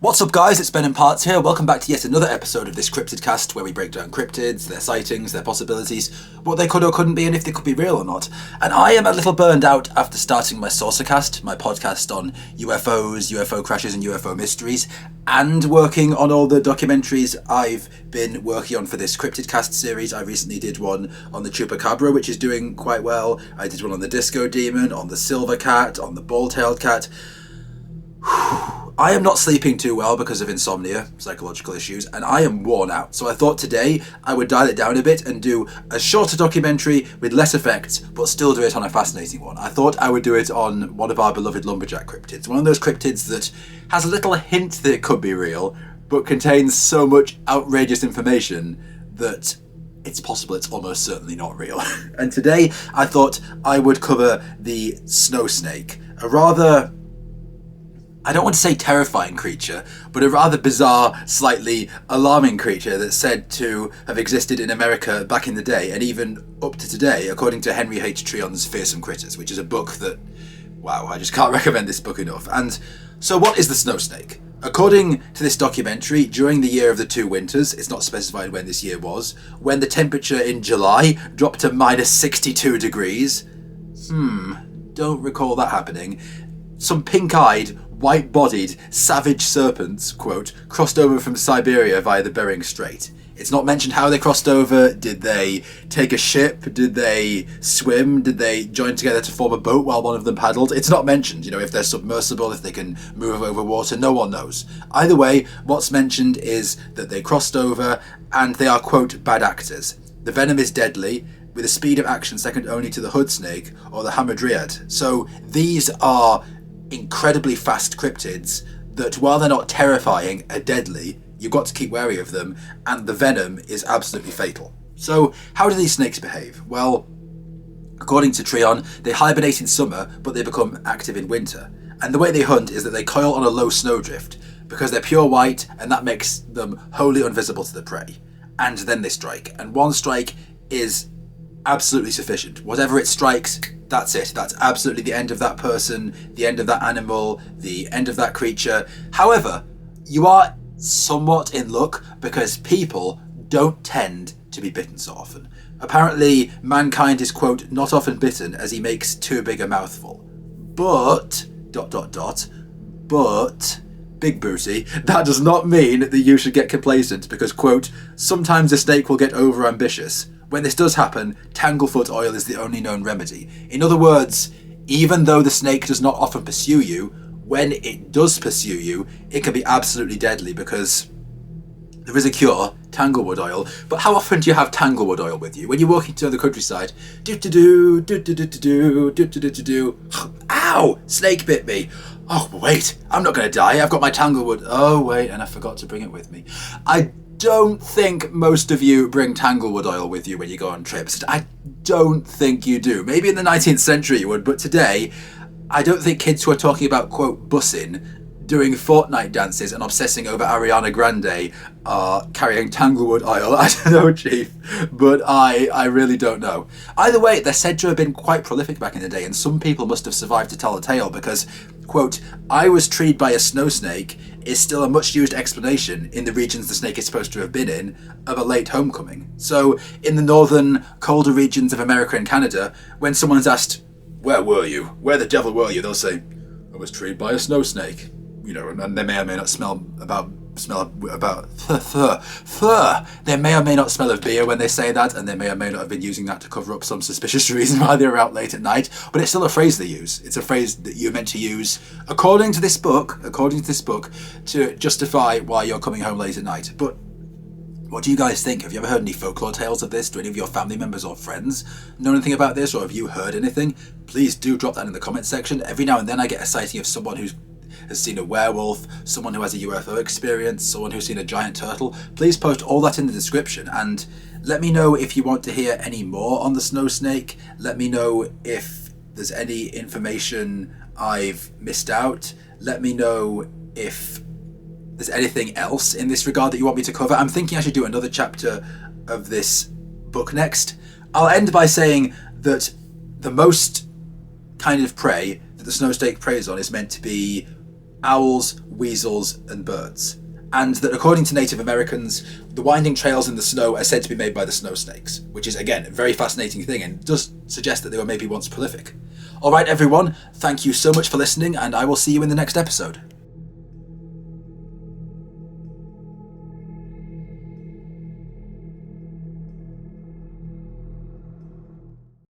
What's up, guys? It's Ben in Parts here. Welcome back to yet another episode of this Cryptid cast, where we break down cryptids, their sightings, their possibilities, what they could or couldn't be, and if they could be real or not. And I am a little burned out after starting my Saucercast, my podcast on UFOs, UFO crashes and UFO mysteries, and working on all the documentaries I've been working on for this Cryptid cast series. I recently did one on the Chupacabra, which is doing quite well. I did one on the Disco Demon, on the Silver Cat, on the Ball-tailed Cat. I am not sleeping too well because of insomnia, psychological issues, and I am worn out. So I thought today I would dial it down a bit and do a shorter documentary with less effects, but still do it on a fascinating one. I thought I would do it on one of our beloved lumberjack cryptids. One of those cryptids that has a little hint that it could be real, but contains so much outrageous information that it's possible it's almost certainly not real. And today I thought I would cover the snow snake, a rather, I don't want to say terrifying creature, but a rather bizarre, slightly alarming creature that's said to have existed in America back in the day, and even up to today, according to Henry H. Treon's Fearsome Critters, which is a book that, wow, I just can't recommend this book enough. And so what is the snow snake? According to this documentary, during the year of the two winters, it's not specified when this year was, when the temperature in July dropped to minus 62 degrees. Don't recall that happening. Some pink-eyed, white-bodied, savage serpents, quote, crossed over from Siberia via the Bering Strait. It's not mentioned how they crossed over. Did they take a ship? Did they swim? Did they join together to form a boat while one of them paddled? It's not mentioned, if they're submersible, if they can move over water, no one knows. Either way, what's mentioned is that they crossed over and they are, quote, bad actors. The venom is deadly, with a speed of action second only to the hood snake or the hamadryad. So these are incredibly fast cryptids that, while they're not terrifying, are deadly. You've got to keep wary of them, and the venom is absolutely fatal. So how do these snakes behave? Well, according to Treon, they hibernate in summer, but they become active in winter. And the way they hunt is that they coil on a low snowdrift, because they're pure white, and that makes them wholly invisible to the prey. And then they strike, and one strike is absolutely sufficient. Whatever it strikes, that's it. That's absolutely the end of that person, the end of that animal, the end of that creature. However, you are somewhat in luck because people don't tend to be bitten so often. Apparently, mankind is, quote, not often bitten as he makes too big a mouthful. But, but, big booty, that does not mean that you should get complacent because, quote, sometimes a snake will get over-ambitious. When this does happen, tanglefoot oil is the only known remedy. In other words, even though the snake does not often pursue you, when it does pursue you, it can be absolutely deadly because there is a cure, tanglewood oil. But how often do you have tanglewood oil with you? When you're walking to the countryside, ow, snake bit me. Oh, wait, I'm not going to die. I've got my tanglewood. Oh, wait, and I forgot to bring it with me. I don't think most of you bring tanglewood oil with you when you go on trips. I don't think you do. Maybe in the 19th century you would, but today, I don't think kids who are talking about, quote, bussing, doing Fortnite dances and obsessing over Ariana Grande are carrying tanglewood oil. I don't know, Chief, but I really don't know. Either way, they're said to have been quite prolific back in the day, and some people must have survived to tell the tale because, quote, I was treed by a snow snake is still a much used explanation in the regions the snake is supposed to have been in of a late homecoming. So in the northern, colder regions of America and Canada, when someone's asked, where were you? Where the devil were you? They'll say, I was treed by a snow snake. And they may or may not smell about they may or may not smell of beer when they say that, and they may or may not have been using that to cover up some suspicious reason why they were out late at night, but it's still a phrase they use. It's a phrase that you're meant to use according to this book to justify why you're coming home late at night. But what do you guys think? Have you ever heard any folklore tales of this? Do any of your family members or friends know anything about this, or have you heard anything? Please do drop that in the comment section. Every now and then I get a sighting of someone who has seen a werewolf, someone who has a UFO experience, someone who's seen a giant turtle. Please post all that in the description and let me know if you want to hear any more on the snow snake. Let me know if there's any information I've missed out. Let me know if there's anything else in this regard that you want me to cover. I'm thinking I should do another chapter of this book next. I'll end by saying that the most kind of prey that the snow snake preys on is meant to be owls, weasels, and birds. And that according to Native Americans, the winding trails in the snow are said to be made by the snow snakes, which is, again, a very fascinating thing and does suggest that they were maybe once prolific. Alright everyone, thank you so much for listening, and I will see you in the next episode.